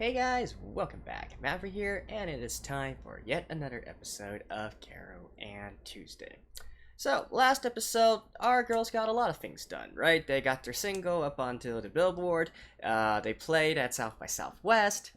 Hey guys, welcome back. Maverick here, and it is time for yet another episode of Carole and Tuesday. So, last episode, our girls got a lot of things done, right? They got their single up onto the billboard, they played at South by Southwest,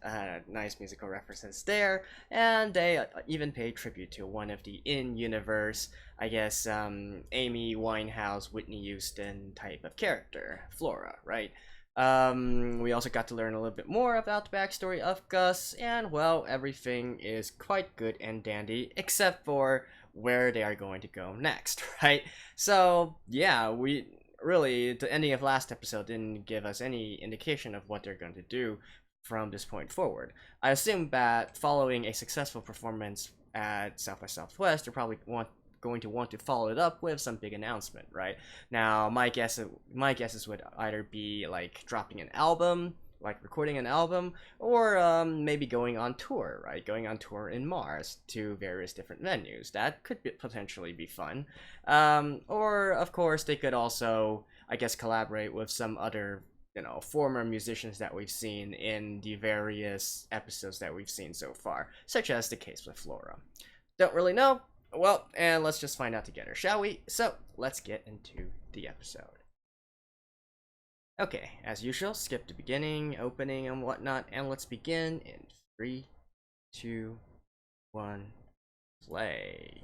nice musical references there, and they even paid tribute to one of the in-universe, Amy Winehouse, Whitney Houston type of character, Flora, right? We also got to learn a little bit more about the backstory of Gus, and well, everything is quite good and dandy, except for where they are going to go next, right? So, yeah, the ending of last episode didn't give us any indication of what they're going to do from this point forward. I assume that following a successful performance at South by Southwest, they're probably going to want to follow it up with some big announcement, right? Now, my guesses would either be like dropping an album, like recording an album, or maybe going on tour, right? Going on tour in Mars to various different venues. That could potentially be fun. Or of course, they could also, collaborate with some other former musicians that we've seen in the various episodes that we've seen so far, such as the case with Flora. Don't really know. Well, and let's just find out together, shall we? So, let's get into the episode. Okay, as usual, skip the beginning, opening, and whatnot, and let's begin in 3, 2, 1, play.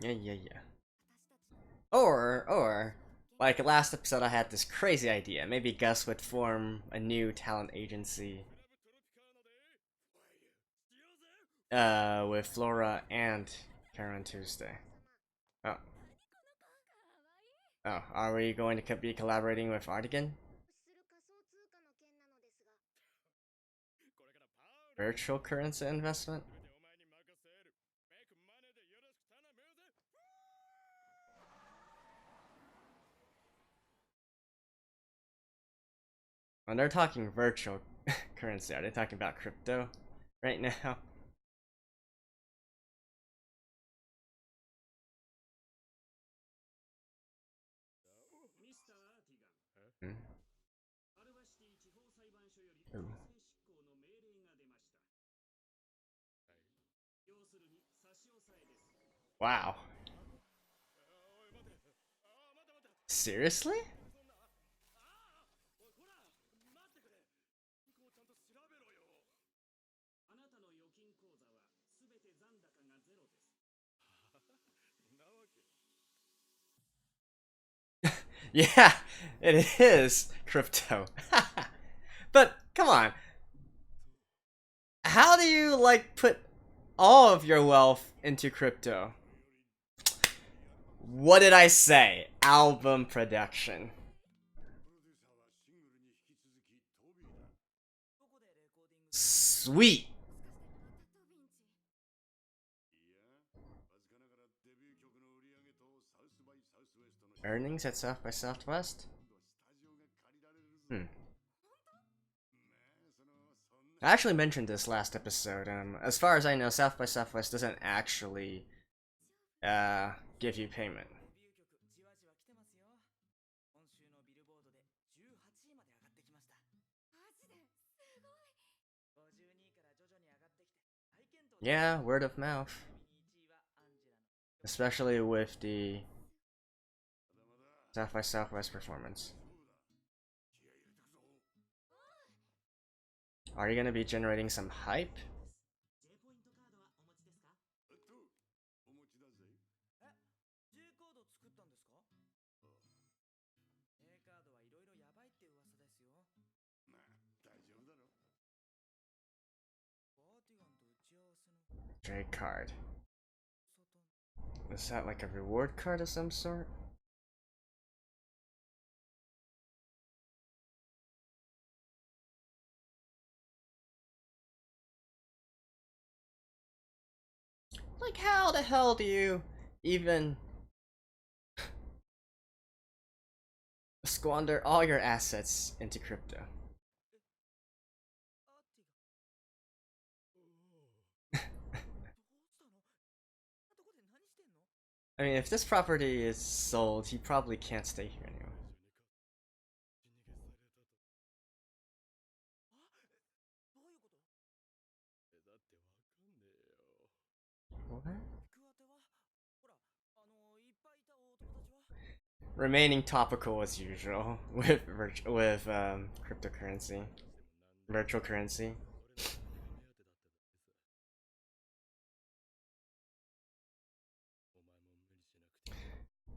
Yeah. Or, like last episode, I had this crazy idea. Maybe Gus would form a new talent agency. With Flora and Carole Tuesday. Oh. Oh, are we going to be collaborating with Artigan? Virtual currency investment? When they're talking virtual currency, are they talking about crypto right now? Hmm. Ooh. Wow. Seriously? Yeah, it is crypto. But come on, how do you like put all of your wealth into crypto? What did I say? Album production. Sweet. Earnings at South by Southwest? Hmm. I actually mentioned this last episode. As far as I know, South by Southwest doesn't actually give you payment. Yeah, word of mouth. Especially with the South by Southwest performance. Are you gonna be generating some hype? Trade card. Is that like a reward card of some sort? Like, how the hell do you even squander all your assets into crypto? I mean, if this property is sold, he probably can't stay here anymore. What? Remaining topical as usual with cryptocurrency, virtual currency.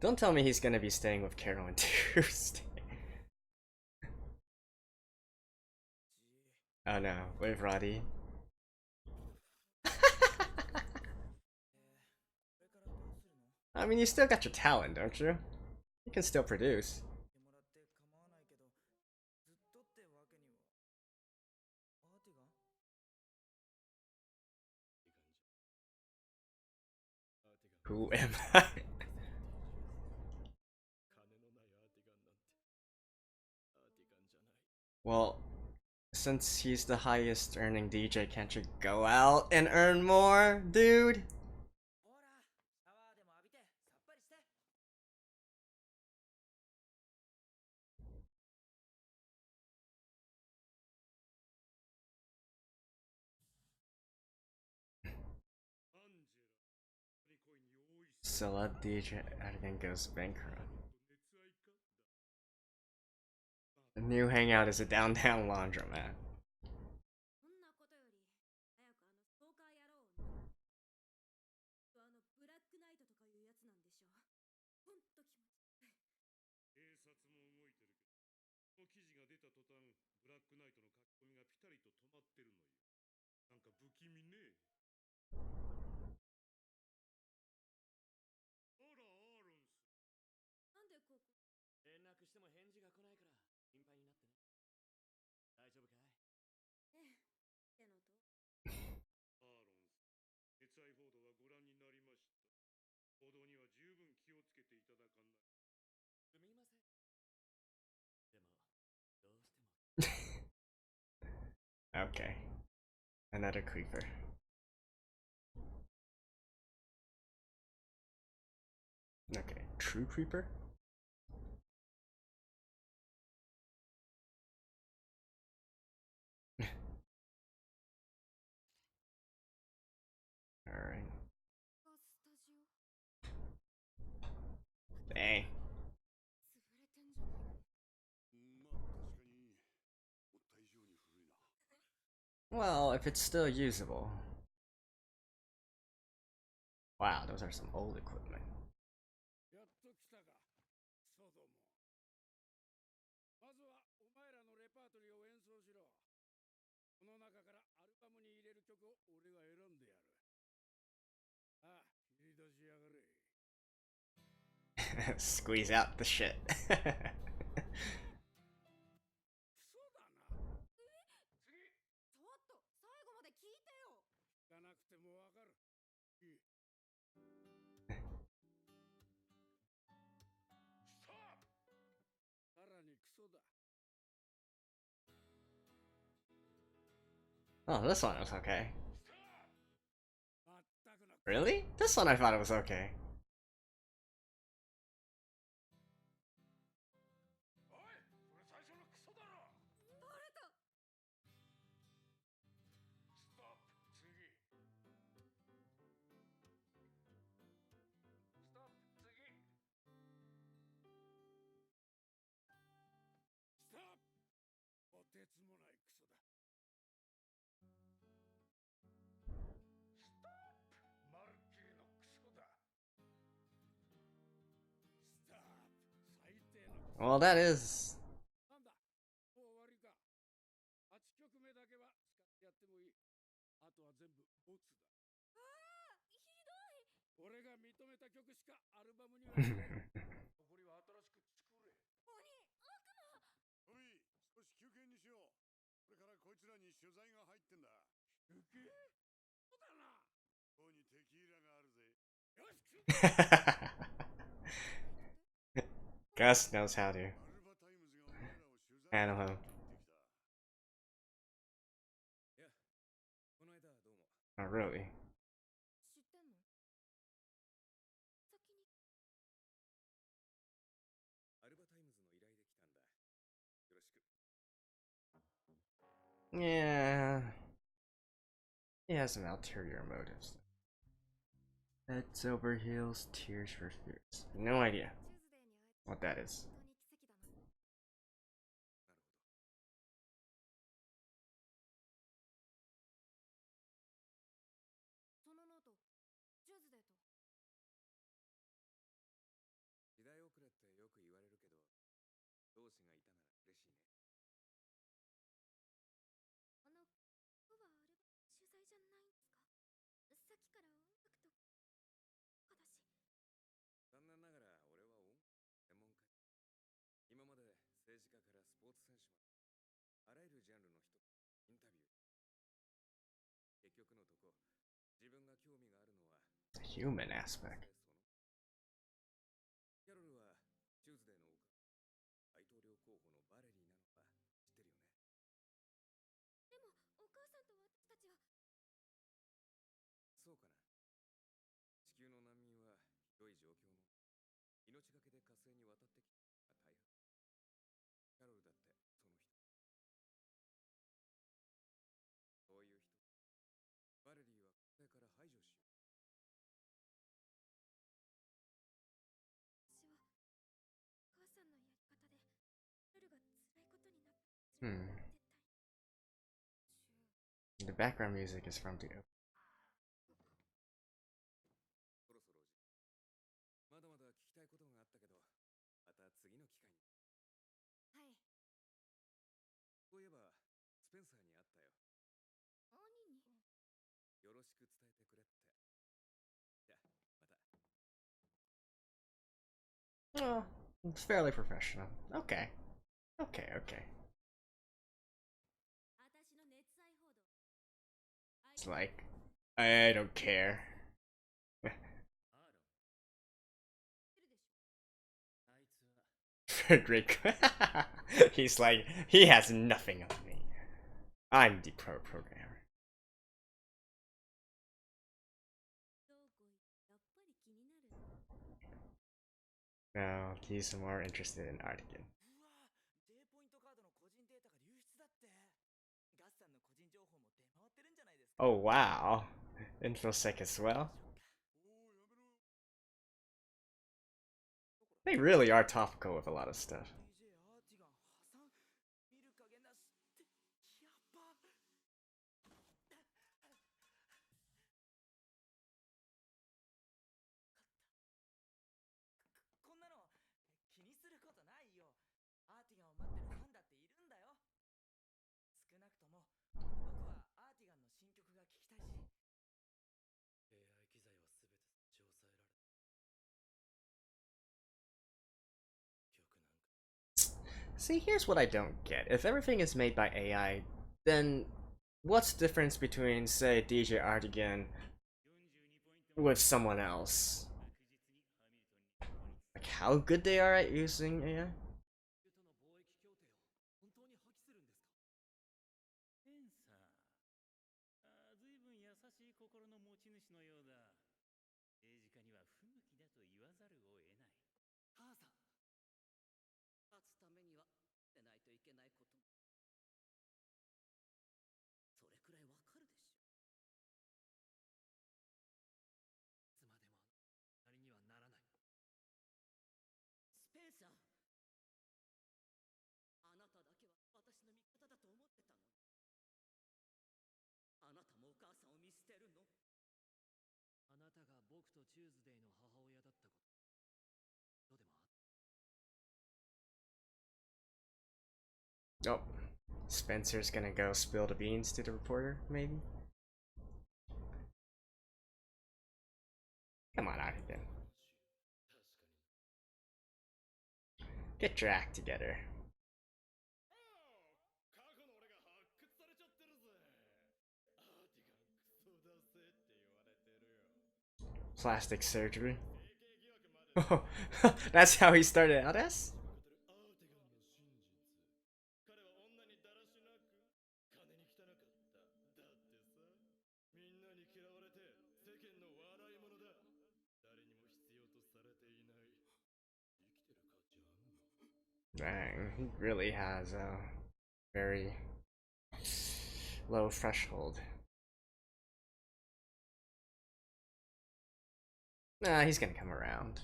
Don't tell me he's gonna be staying with Carole and Tuesday. Oh no, with Roddy. I mean, you still got your talent, don't you? You can still produce. Who am I? Well, since he's the highest earning DJ, can't you go out and earn more, dude? Celeb DJ again goes bankrupt. The new hangout is a downtown laundromat. Okay. Another creeper. Okay, true creeper? Alright. Dang. Well, if it's still usable. Wow, those are some old equipment. Squeeze out the shit. Oh, this one was okay. Really? This one I thought it was okay. Well, that is. Gus knows how to handle him. Oh, really? Yeah, he has some ulterior motives. Heads over heels, tears for fears. No idea what that is. The human aspect. Hmm. The background music is from the opening. Oh, it's fairly professional. Okay. Okay, okay. It's like, I don't care. Frederick. He's like, he has nothing on me. I'm the programmer. No, he's more interested in art again. Oh wow. InfoSec as well. They really are topical with a lot of stuff. See, here's what I don't get. If everything is made by AI, then what's the difference between, say, DJ Artigan with someone else? Like how good they are at using AI? Oh, Spencer's gonna go spill the beans to the reporter, maybe? Come on, Artigan. Get your act together. Plastic surgery. Oh, that's how he started out as? Dang, he really has a very low threshold. Nah, he's gonna come around.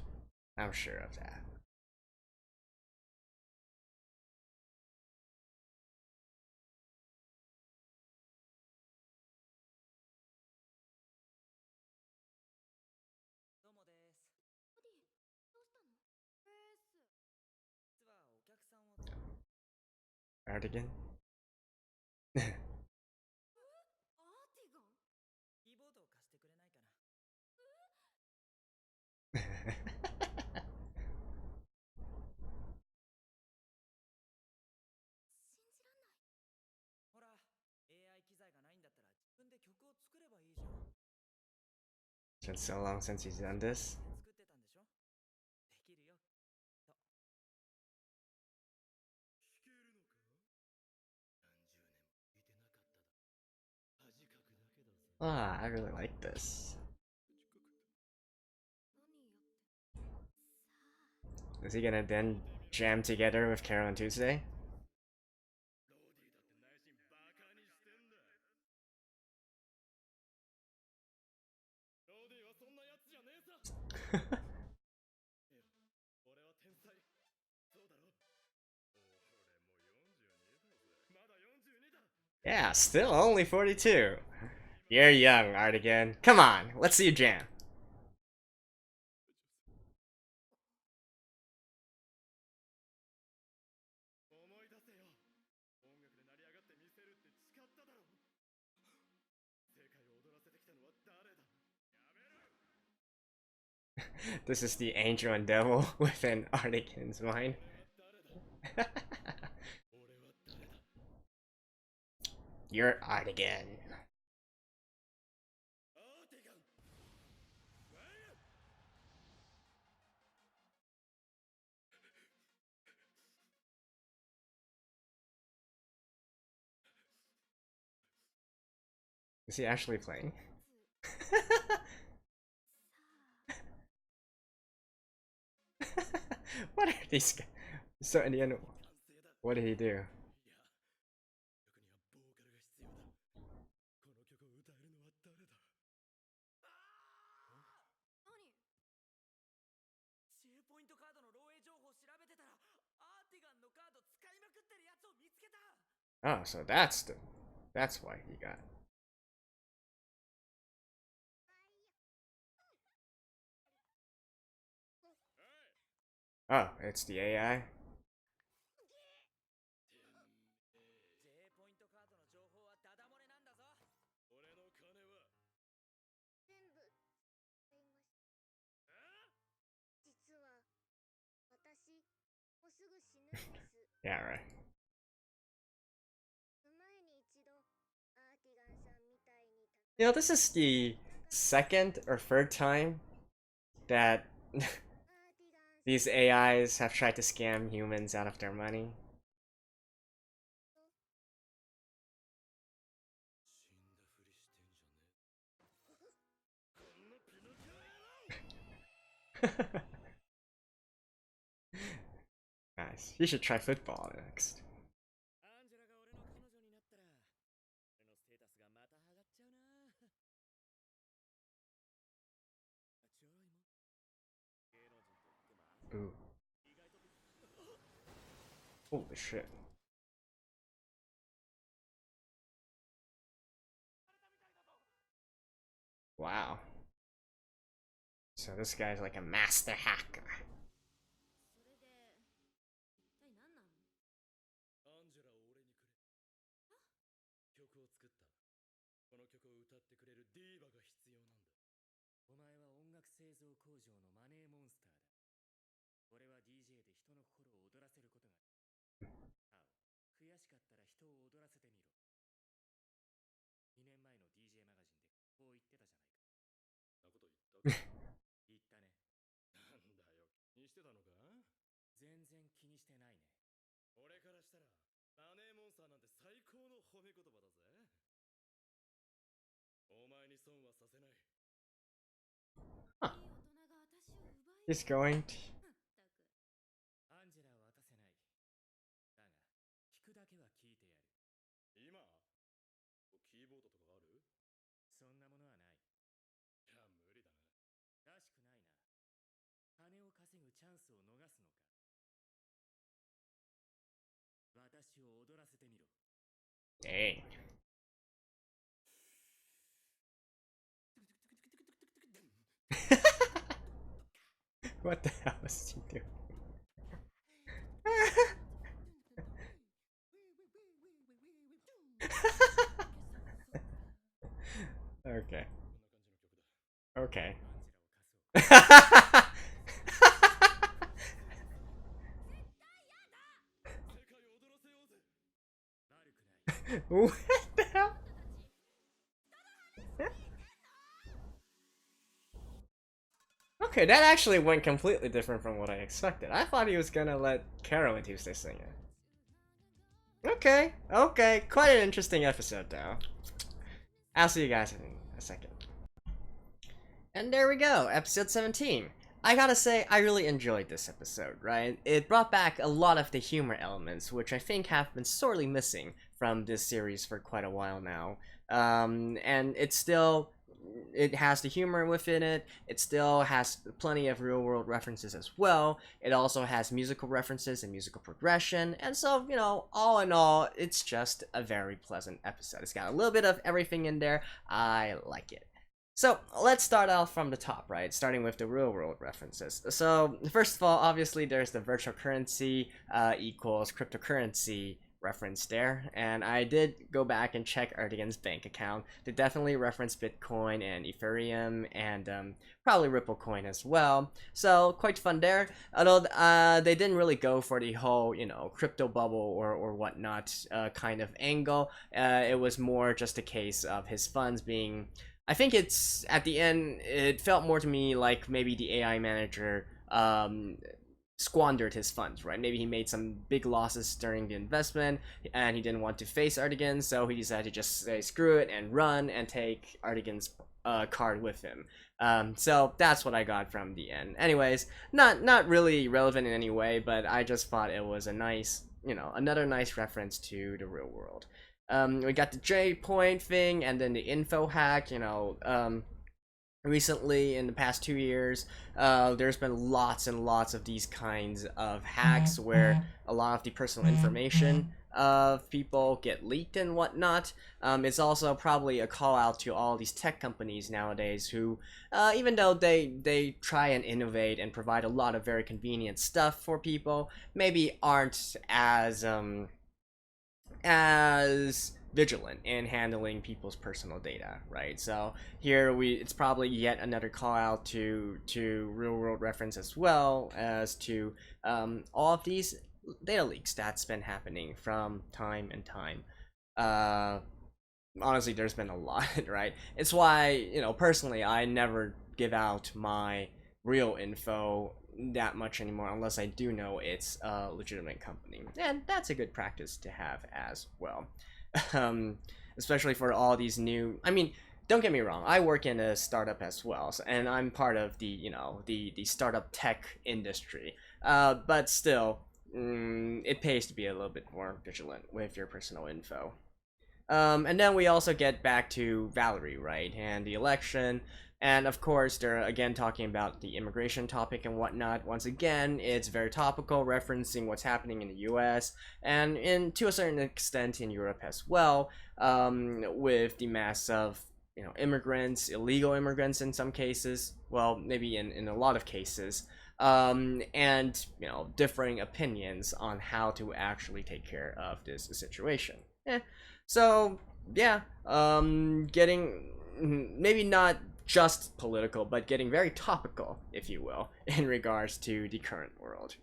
I'm sure of that. Cardigan? It's been so long since he's done this. Ah, I really like this. Is he gonna then jam together with Carole and Tuesday? Yeah, still only 42. You're young, Artigan. Come on, let's see you jam. This is the angel and devil within Artigan's mind. You're Artigan. Is he actually playing? What are these guys? So in the end, what did he do? Oh, so that's why he got. Oh, it's the AI. Yeah, right. You know, this is the second or third time that these AIs have tried to scam humans out of their money. Nice. You should try football next. Ooh. Holy shit. Wow. So this guy's like a master hacker. Huh. He's going to... Dang. What the hell is she doing? Okay. Okay. What the hell? Okay, that actually went completely different from what I expected. I thought he was gonna let Carole Tuesday sing it. Okay, okay. Quite an interesting episode, though. I'll see you guys in a second. And there we go, episode 17. I gotta say, I really enjoyed this episode, right? It brought back a lot of the humor elements, which I think have been sorely missing from this series for quite a while now. And it has the humor within it. It still has plenty of real world references as well. It also has musical references and musical progression. And so, all in all, it's just a very pleasant episode. It's got a little bit of everything in there. I like it. So let's start off from the top, right? Starting with the real world references. So first of all, obviously there's the virtual currency equals cryptocurrency reference there, and I did go back and check Erdogan's bank account. They definitely reference Bitcoin and Ethereum and probably Ripple coin as well. So quite fun there. Although they didn't really go for the whole crypto bubble or whatnot kind of angle. It was more just a case of his funds being. I think it's at the end. It felt more to me like maybe the AI manager squandered his funds, right? Maybe he made some big losses during the investment, and he didn't want to face Erdogan, so he decided to just say screw it and run and take Erdogan's card with him. So that's what I got from the end. Anyways, not really relevant in any way, but I just thought it was a nice, another nice reference to the real world. We got the J point thing, and then the info hack. Recently, in the past 2 years, there's been lots and lots of these kinds of hacks where a lot of the personal information of people get leaked and whatnot. It's also probably a call out to all these tech companies nowadays who, even though they try and innovate and provide a lot of very convenient stuff for people, maybe aren't as vigilant in handling people's personal data, right? So here it's probably yet another call out to real world reference as well as to all of these data leaks that's been happening from time and time. Honestly, there's been a lot, right? It's why, personally, I never give out my real info that much anymore unless I do know it's a legitimate company, and that's a good practice to have as well. Especially for all these new. I mean, don't get me wrong. I work in a startup as well, and I'm part of the the startup tech industry. But still, it pays to be a little bit more vigilant with your personal info. And then we also get back to Valerie, right, and the election. And of course, they're again talking about the immigration topic and whatnot. Once again, it's very topical, referencing what's happening in the US and to a certain extent in Europe as well, with the mass of immigrants, illegal immigrants in some cases, well, maybe in a lot of cases, and differing opinions on how to actually take care of this situation. So yeah, getting maybe not just political, but getting very topical, if you will, in regards to the current world.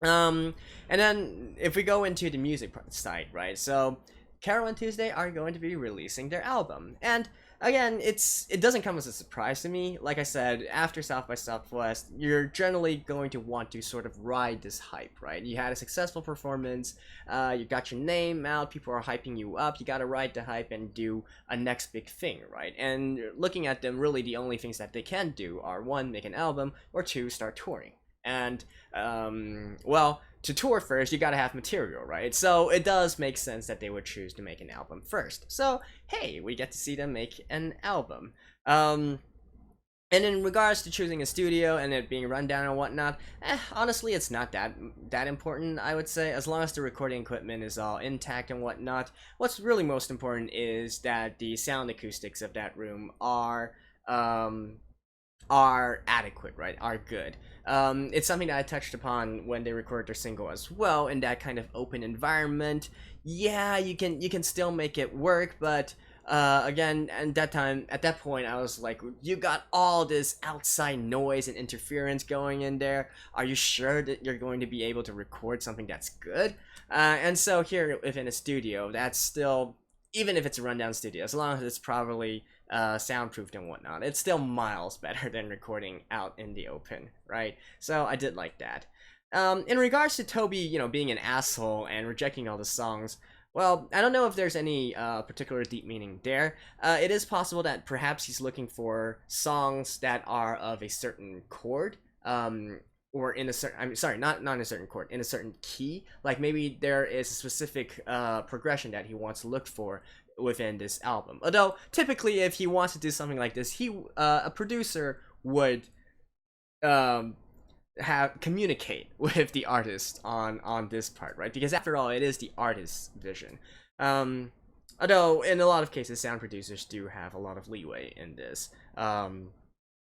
And then if we go into the music side, right? So Carole and Tuesday are going to be releasing their album, and again, it doesn't come as a surprise to me. Like I said, after South by Southwest, you're generally going to want to sort of ride this hype, right? You had a successful performance, you got your name out, people are hyping you up, you gotta ride the hype and do a next big thing, right? And looking at them, really the only things that they can do are 1, make an album, or 2, start touring. And well, to tour first, you gotta have material, right? So it does make sense that they would choose to make an album first. So hey, we get to see them make an album. And And in regards to choosing a studio and it being run down and whatnot, honestly, it's not that important, I would say, as long as the recording equipment is all intact and whatnot. What's really most important is that the sound acoustics of that room are adequate, right? Are good. It's something that I touched upon when they recorded their single as well. In that kind of open environment, yeah, you can still make it work, but again, at that point, I was like, you got all this outside noise and interference going in there. Are you sure that you're going to be able to record something that's good? And so here within a studio, that's still, even if it's a rundown studio, as long as it's properly soundproofed and whatnot, it's still miles better than recording out in the open, right? So I did like that. In regards to Toby, being an asshole and rejecting all the songs, well, I don't know if there's any particular deep meaning there. It is possible that perhaps he's looking for songs that are of a certain chord, or in a certain, I'm sorry, not in a certain chord, in a certain key. Like maybe there is a specific progression that he wants to look for within this album. Although typically, if he wants to do something like this, a producer would communicate with the artist on this part, right? Because after all, it is the artist's vision. Although in a lot of cases, sound producers do have a lot of leeway in this.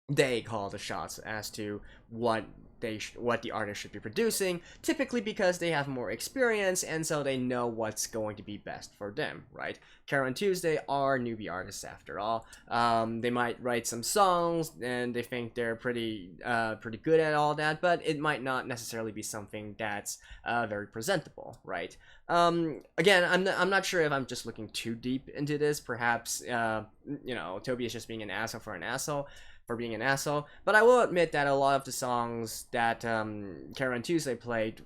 They call the shots as to what the artist should be producing, typically because they have more experience and so they know what's going to be best for them, right? Carole and Tuesday are newbie artists after all. They might write some songs and they think they're pretty good at all that, but it might not necessarily be something that's very presentable, right? Again, I'm not sure if I'm just looking too deep into this. Perhaps Toby is just being an asshole for being an asshole, but I will admit that a lot of the songs that Carole and Tuesday played,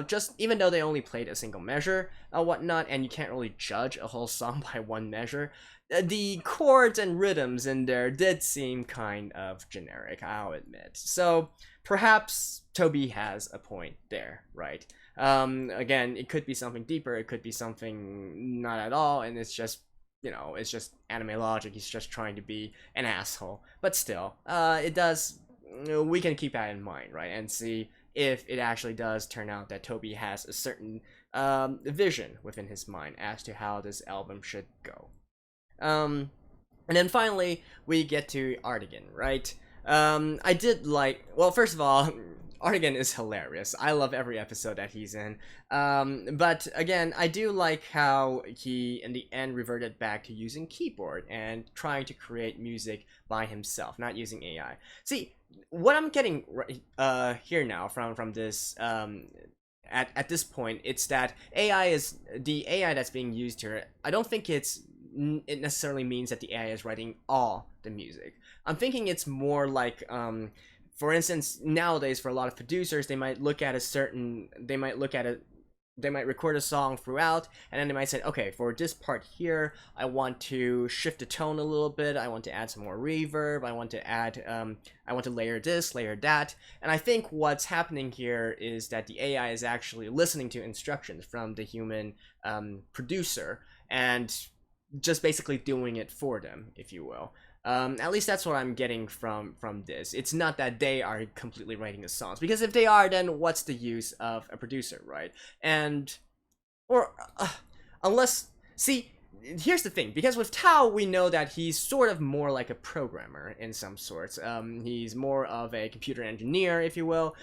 just even though they only played a single measure whatnot, and you can't really judge a whole song by one measure, the chords and rhythms in there did seem kind of generic, I'll admit. So perhaps Toby has a point there, right? Again, it could be something deeper, it could be something not at all, and it's just it's just anime logic. He's just trying to be an asshole. But still, it does, we can keep that in mind, right? And see if it actually does turn out that Toby has a certain vision within his mind as to how this album should go. And then finally, we get to Artigan, right? I did like, well, first of all, Artigan is hilarious. I love every episode that he's in. But again, I do like how he, in the end, reverted back to using keyboard and trying to create music by himself, not using AI. See, what I'm getting here now from this, at this point, it's that the AI that's being used here. I don't think it necessarily means that the AI is writing all the music. I'm thinking it's more like, for instance, nowadays for a lot of producers, they might record a song throughout, and then they might say, okay, for this part here, I want to shift the tone a little bit, I want to add some more reverb, I want to layer this, layer that, and I think what's happening here is that the AI is actually listening to instructions from the human producer, and just basically doing it for them, if you will. At least that's what I'm getting from this. It's not that they are completely writing the songs, because if they are, then what's the use of a producer, right? Unless, see, here's the thing, because with Tao, we know that he's sort of more like a programmer in some sorts. He's more of a computer engineer, if you will.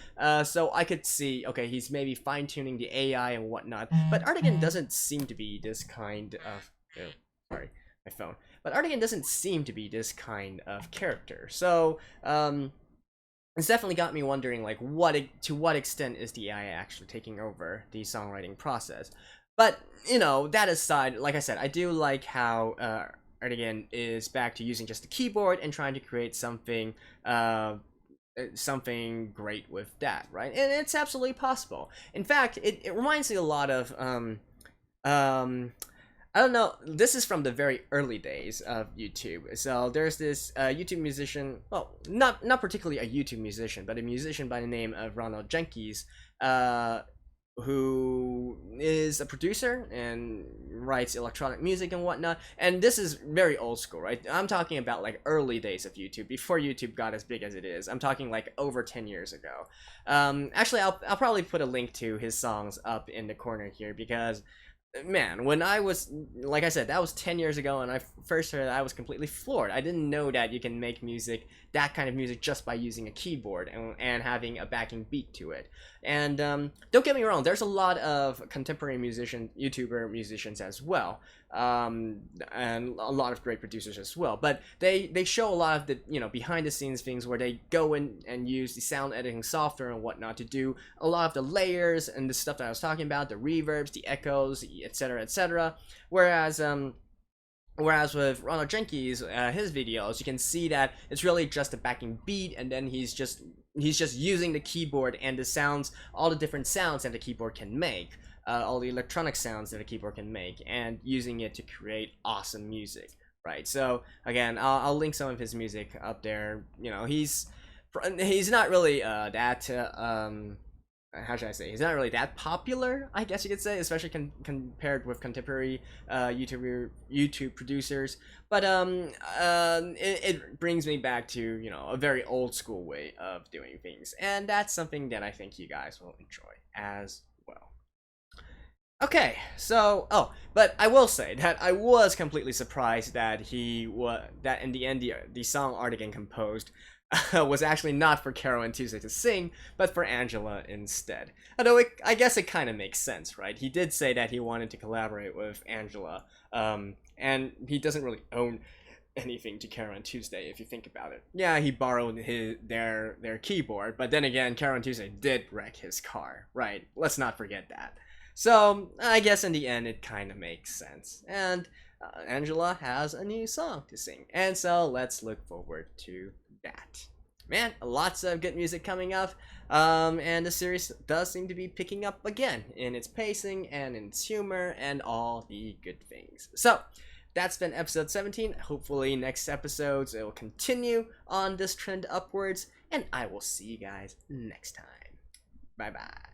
So I could see, okay, he's maybe fine-tuning the AI and whatnot, but Artigan doesn't seem to be this kind of... Oh, sorry, my phone. But Artigan doesn't seem to be this kind of character. So, it's definitely got me wondering, like, to what extent is the AI actually taking over the songwriting process? But, that aside, like I said, I do like how Artigan is back to using just the keyboard and trying to create something great with that, right? And it's absolutely possible. In fact, it reminds me a lot of, I don't know, this is from the very early days of YouTube. So there's this YouTube musician, well, not particularly a YouTube musician, but a musician by the name of Ronald Jenkees, who is a producer and writes electronic music and whatnot. And this is very old school, right? I'm talking about like early days of YouTube, before YouTube got as big as it is. I'm talking like over 10 years ago. Actually, I'll probably put a link to his songs up in the corner here, because man, when I was, like I said, that was 10 years ago, and I first heard that, I was completely floored. I didn't know that you can make music, that kind of music, just by using a keyboard and having a backing beat to it. And don't get me wrong, there's a lot of contemporary YouTuber musicians as well, and a lot of great producers as well, but they show a lot of the, you know, behind the scenes things where they go in and use the sound editing software and whatnot to do a lot of the layers and the stuff that I was talking about, the reverbs, the echoes, etc., etc. Whereas with Ronald Jenkees, his videos, you can see that it's really just a backing beat, and then he's just using the keyboard and the sounds, all the different sounds that the keyboard can make, all the electronic sounds that a keyboard can make, and using it to create awesome music, right? So again, I'll link some of his music up there. You know, he's not really how should I say? He's not really that popular, I guess you could say, especially compared with contemporary YouTube producers. But it brings me back to, you know, a very old school way of doing things, and that's something that I think you guys will enjoy as well. Okay, so but I will say that I was completely surprised that that in the end the song Artigan composed was actually not for Carole and Tuesday to sing, but for Angela instead. Although I guess it kind of makes sense, right? He did say that he wanted to collaborate with Angela, and he doesn't really own anything to Carole and Tuesday if you think about it. Yeah, he borrowed their keyboard, but then again, Carole and Tuesday did wreck his car, right? Let's not forget that. So I guess in the end, it kind of makes sense, and Angela has a new song to sing, and so let's look forward to that. Man, lots of good music coming up, and the series does seem to be picking up again in its pacing and in its humor and all the good things. So that's been episode 17. Hopefully next episodes it will continue on this trend upwards, and I will see you guys next time. Bye bye.